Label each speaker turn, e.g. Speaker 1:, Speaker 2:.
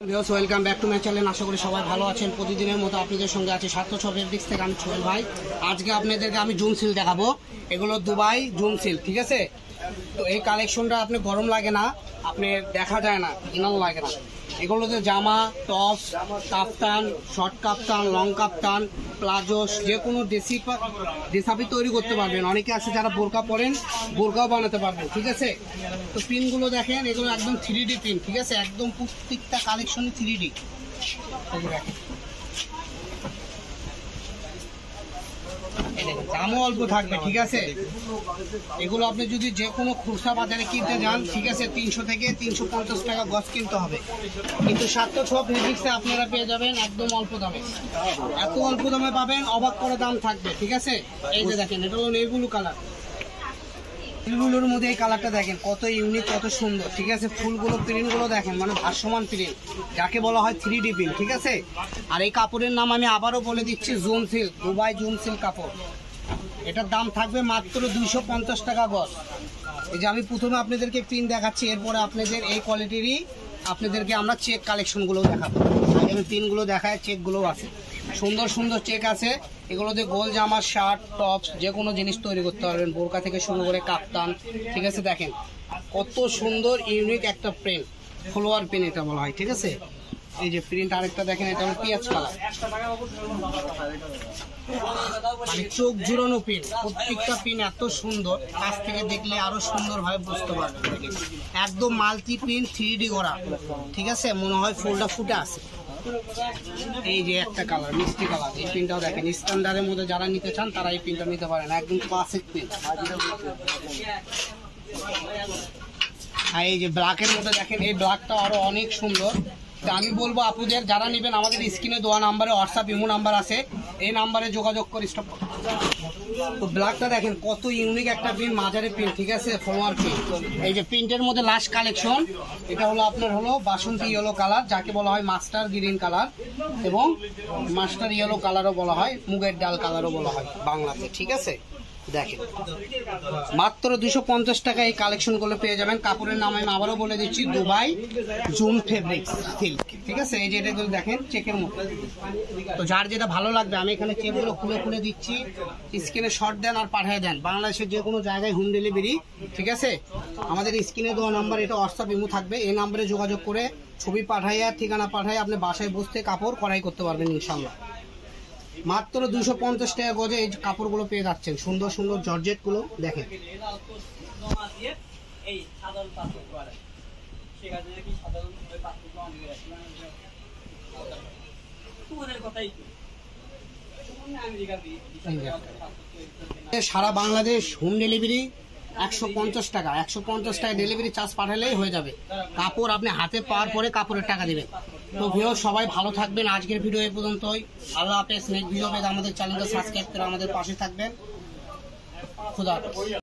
Speaker 1: Welcome back to my channel. আশা করি সবাই ভালো আছেন। প্রতিদিনের মতো আপনাদের সঙ্গে আছে সার্থক ফেব্রিক্স থেকে আমি সোহেল ভাই। আজকে আপনাদেরকে আমি জুম সিল দেখাবো। এগুলো দুবাই জুম সিল, ঠিক আছে। তো এই কালেকশনটা আপনি গরম লাগে না, আপনি দেখা যায় না, ইনাল লাগে না। এগুলোতে জামা, টপস, কাপ্তান, শর্ট কাপ্তান, লং কাপ্তান, প্লাজো, যে কোনো ড্রেসাপি তৈরি করতে পারবেন। অনেকে আছে যারা বোরকা পরেন, বোরকাও বানাতে পারবেন, ঠিক আছে। তো পিনগুলো দেখেন, এগুলো একদম 3D পিন, ঠিক আছে। একদম প্রত্যেকটা কালেকশন 3D। দামও অল্প থাকবে, ঠিক আছে। এগুলো আপনি যদি যে কোনো খুচরা বাজারে কিনতে যান, ঠিক আছে, 300 থেকে 350 টাকা গজ কিনতে হবে। কিন্তু সার্থক ফেব্রিক্সে আপনারা পেয়ে যাবেন একদম অল্প দামে। এত অল্প দামে পাবেন, অবাক করে দাম থাকবে, ঠিক আছে। এই যে দেখেন, এটা হলো নেভি ব্লু কালার। ফুলগুলোর মধ্যে এই কালারটা দেখেন কত ইউনিক, কত সুন্দর, ঠিক আছে। ফুলগুলো প্রিন্টগুলো দেখেন, মানে ভাসমান প্রিন্ট, যাকে বলা হয় 3D প্রিন্ট, ঠিক আছে। আর এই কাপড়ের নাম আমি আবারও বলে দিচ্ছি, zoom silk, Dubai zoom silk কাপড়। এটার দাম থাকবে মাত্র 250 টাকা গজ। এই যে আমি প্রথমে আপনাদেরকে প্রিন্ট দেখাচ্ছি, এরপরে আপনাদের এই কোয়ালিটিরই আপনাদেরকে আমরা চেক কালেকশনগুলো দেখাবো। আমি প্রিন্টগুলো দেখায়, চেকগুলোও আছে, সুন্দর সুন্দর চেক আছে। এগুলোতে গোল জামা, শার্ট, টপস, যে কোনো জিনিস তৈরি করতে পারবেন, বোরকা থেকে শুরু করে কাপ্তান, ঠিক আছে। দেখেন কত সুন্দর ইউনিক একটা প্রিন্ট, ফ্লোয়ার প্রিন্ট এটা বলা হয়, ঠিক আছে। এই যে প্রিন্ট আরেকটা দেখেন, এটা হলো পেঁয়াজ কালার, মানে চোখ জুড়ানো পিন। প্রত্যেকটা পিন এত সুন্দর, কাছ থেকে দেখলে আরো সুন্দর ভাবে বুঝতে পারবেন। একদম মাল্টি পিন 3D করা, ঠিক আছে। মনে হয় ফুলটা ফুটে আছে। এই যে একটা কালার, মিষ্টি কালার, এই পিনটাও দেখেন। স্ট্যান্ডার্ডের মধ্যে যারা নিতে চান তারা এই পিনটা নিতে পারেন, একদম ক্লাসিক পিন। আর এই যে ব্ল্যাকের মধ্যে দেখেন, এই ব্ল্যাকটা আরো অনেক সুন্দর। আমি বলবো আপুদের যারা নেবেন, আমাদের স্ক্রিনে দেওয়া নাম্বারে হোয়াটসঅ্যাপ ইমো নাম্বার আছে, এই নাম্বারে যোগাযোগ করে স্টক। তো ব্ল্যাকটা দেখেন কত ইউনিক একটা প্রিন্ট, মাঝারি প্রিন্ট, ঠিক আছে, ফলোয়ার প্রিন্ট। এই যে প্রিন্টের মধ্যে লাস্ট কালেকশন, এটা হলো আপনার হলো বাসন্তী ইয়েলো কালার, যাকে বলা হয় মাস্টার গ্রিন কালার, এবং মাস্টার ইয়েলো কালারও বলা হয়, মুগের ডাল কালারও বলা হয় বাংলাতে, ঠিক আছে। দেখেন মাত্র 250 টাকা এই কালেকশনগুলো পেয়ে যাবেন। কাপড়ের নাম আমি আবারও বলে দিচ্ছি, দুবাই জুম ফেব্রিক্স সিল্ক, ঠিক আছে। এই যে এটাগুলো দেখেন চেকের মধ্যে। তো যার যেটা ভালো লাগবে, আমি এখানে চেকগুলো খুলে খুলে দিচ্ছি, স্ক্রিনে শর্ট দেন আর পাঠিয়ে দেন। বাংলাদেশের যে কোনো জায়গায় হোম ডেলিভারি, ঠিক আছে। আমাদের স্ক্রিনে দেওয়া নাম্বার, এটা হোয়াটসঅ্যাপ ইমো থাকবে, এই নাম্বারে যোগাযোগ করে ছবি পাঠাইয়া, ঠিকানা পাঠাইয়া আপনি বাসায় বসতে কাপড় কড়াই করতে পারবেন ইনশাল্লাহ। মাত্র 250 টাকা গজে এই কাপড়গুলো পেয়ে যাচ্ছেন। সুন্দর সুন্দর জর্জেট গুলো দেখেন। সারা বাংলাদেশ হোম ডেলিভারি 150 টাকা, 150 টাকা ডেলিভারি চার্জ পাঠালেই হয়ে যাবে। কাপড় আপনি হাতে পাওয়ার পরে কাপড়ের টাকা দিবেন। তো ভিউয়ার সবাই ভালো থাকবেন। আজকের ভিডিও এই পর্যন্তই। আল্লাহ হাফেজ। নেক্সট ভিডিও পেতে আমাদের চ্যানেলটা সাবস্ক্রাইব করে আমাদের পাশে থাকবেন। খুদা হাফেজ।